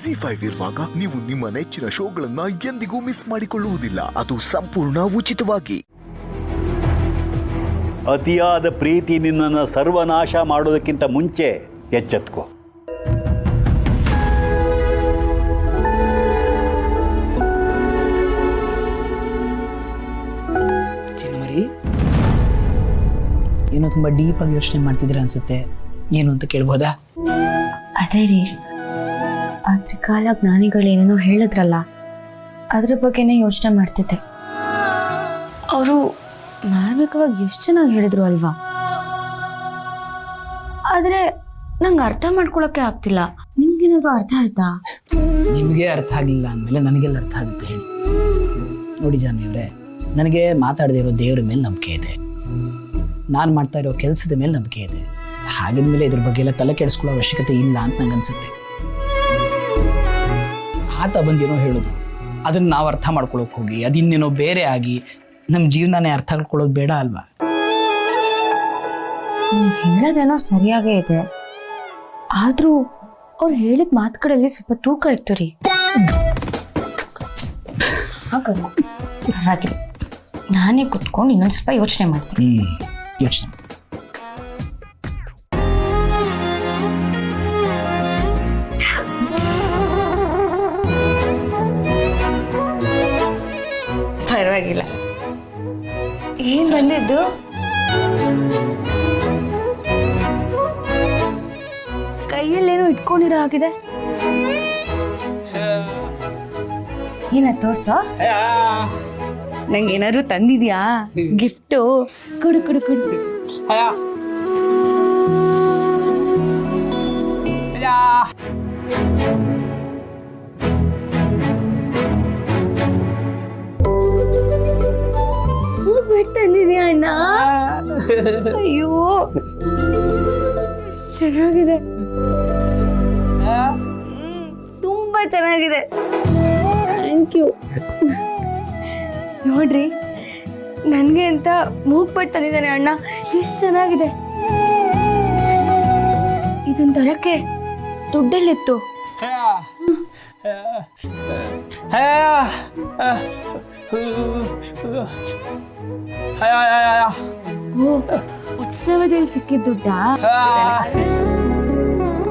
ZEE5 ಇರುವಾಗ ನೀವು ನಿಮ್ಮ ನೆಚ್ಚಿನ ಶೋಗಳನ್ನ ಎಂದಿಗೂ ಮಿಸ್ ಮಾಡಿಕೊಳ್ಳುವುದಿಲ್ಲ. ಅದು ಸಂಪೂರ್ಣ ಉಚಿತವಾಗಿ. ಅತಿಯಾದ ಪ್ರೀತಿ ನಿನ್ನನ್ನು ಸರ್ವನಾಶ ಮಾಡೋದಕ್ಕಿಂತ ಮುಂಚೆ ಎಚ್ಚೆತ್ಕೋ. ಚಿನ್ಮರಿ, ಏನೋ ತುಂಬಾ ಡೀಪ್ ಆಗಿ ಯೋಚನೆ ಮಾಡ್ತಿದ್ದೀರಾ ಅನ್ಸುತ್ತೆ. ಏನು ಅಂತ ಕೇಳ್ಬೋದಾ? ಅದೇ ರೀ, ಆ ತ್ರಿಕಾಲ ಜ್ಞಾನಿಗಳೇನೇನೋ ಹೇಳಿದ್ರಲ್ಲ, ಅದ್ರ ಬಗ್ಗೆನೇ ಯೋಚನೆ ಮಾಡ್ತಿದ್ದೆ. ಅವರು ಮಾರ್ಮಿಕವಾಗಿ ಎಷ್ಟು ಚೆನ್ನಾಗಿ ಹೇಳಿದ್ರು ಅಲ್ವಾ? ಆದ್ರೆ ನಂಗೆ ಅರ್ಥ ಮಾಡ್ಕೊಳಕ್ಕೆ ಆಗ್ತಿಲ್ಲ. ನಿಮ್ಗೇನಾದ್ರು ಅರ್ಥ ಆಯ್ತಾ? ನಿಮಗೆ ಅರ್ಥ ಆಗಿಲ್ಲ ಅಂದಮೇಲೆ ನನಗೆಲ್ಲ ಅರ್ಥ ಆಗುತ್ತೆ ಹೇಳಿ. ನೋಡಿ ಜಾನ್ವಿ ಅವರೇ, ನನಗೆ ಮಾತಾಡದೇ ಇರೋ ದೇವರ ಮೇಲೆ ನಂಬಿಕೆ ಇದೆ, ನಾನು ಮಾಡ್ತಾ ಇರೋ ಕೆಲಸದ ಮೇಲೆ ನಂಬಿಕೆ ಇದೆ. ಹಾಗಿದ್ಮೇಲೆ ಇದ್ರ ಬಗ್ಗೆ ಎಲ್ಲ ತಲೆ ಕೆಡಿಸ್ಕೊಳ್ಳೋ ಅವಶ್ಯಕತೆ ಇಲ್ಲ ಅಂತ ನಂಗೆ ಅನ್ಸುತ್ತೆ. ಆತ ಬಂದೇನೋ ಹೇಳಿದ್ರು, ಅದನ್ನ ನಾವು ಅರ್ಥ ಮಾಡ್ಕೊಳಕ್ ಹೋಗಿ ಅದಿನ್ನೇನೋ ಬೇರೆ ಆಗಿ ನಮ್ಮ ಜೀವನನೇ ಅರ್ಥ ಮಾಡ್ಕೊಳ್ಳೋದು ಬೇಡ ಅಲ್ವಾ? ಹೇಳೋದೇನೋ ಸರಿಯಾಗೇ ಇದೆ, ಆದ್ರೂ ಅವ್ರು ಹೇಳಿದ ಮಾತುಗಳಲ್ಲಿ ಸ್ವಲ್ಪ ತೂಕ ಇತ್ತು ರೀ. ಪರವಾಗಿಲ್ಲ, ನಾನೇ ಕುತ್ಕೊಂಡು ಇನ್ನೊಂದು ಸ್ವಲ್ಪ ಯೋಚನೆ ಮಾಡ್ತೀನಿ. ಯೋಚನೆ ಪರವಾಗಿಲ್ಲ. ಏನ್ ಬಂದಿದ್ದು? ಕೈಯಲ್ಲೇನೋ ಇಟ್ಕೊಂಡಿರೋ ಆಗಿದೆ. ಏನ ತೋರ್ಸ? ನಂಗೆ ಏನಾದ್ರು ತಂದಿದ್ಯಾ ಗಿಫ್ಟು? ಕೊಡು ಕೊಡು ಕೊಡು. ತಂದಿದ್ಯಾ ಅಣ್ಣ? ಅಯ್ಯೋ, ಚೆನ್ನಾಗಿದೆ, ತುಂಬಾ ಚೆನ್ನಾಗಿದೆ. Thank you. ನೋಡ್ರಿ, ನನ್ಗೆ ಅಂತ ಮೂಗ್ಪಟ್ಟು ತಂದಿದ್ದಾನೆ ಅಣ್ಣ. ಎಷ್ಟು ಚೆನ್ನಾಗಿದೆ. ಇದನ್ನ ತರಕ್ಕೆ ದುಡ್ಡೆಲ್ಲಿತ್ತು? ಓ, ಉತ್ಸವದಲ್ಲಿ ಸಿಕ್ಕಿದ ದುಡ್ಡಾ?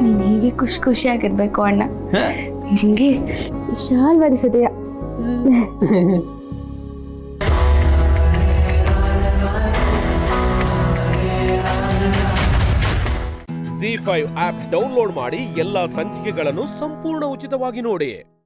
ನೀನ್ ಹೀಗೆ ಖುಷಿ ಖುಷಿಯಾಗಿರ್ಬೇಕು ಅಣ್ಣ. ನಿಂಗೆ ವಿಶಾಲವಾದ ಹೃದಯ. ZEE5 ಆಪ್ ಡೌನ್ಲೋಡ್ ಮಾಡಿ ಎಲ್ಲಾ ಸಂಚಿಕೆಗಳನ್ನು ಸಂಪೂರ್ಣ ಉಚಿತವಾಗಿ ನೋಡಿ.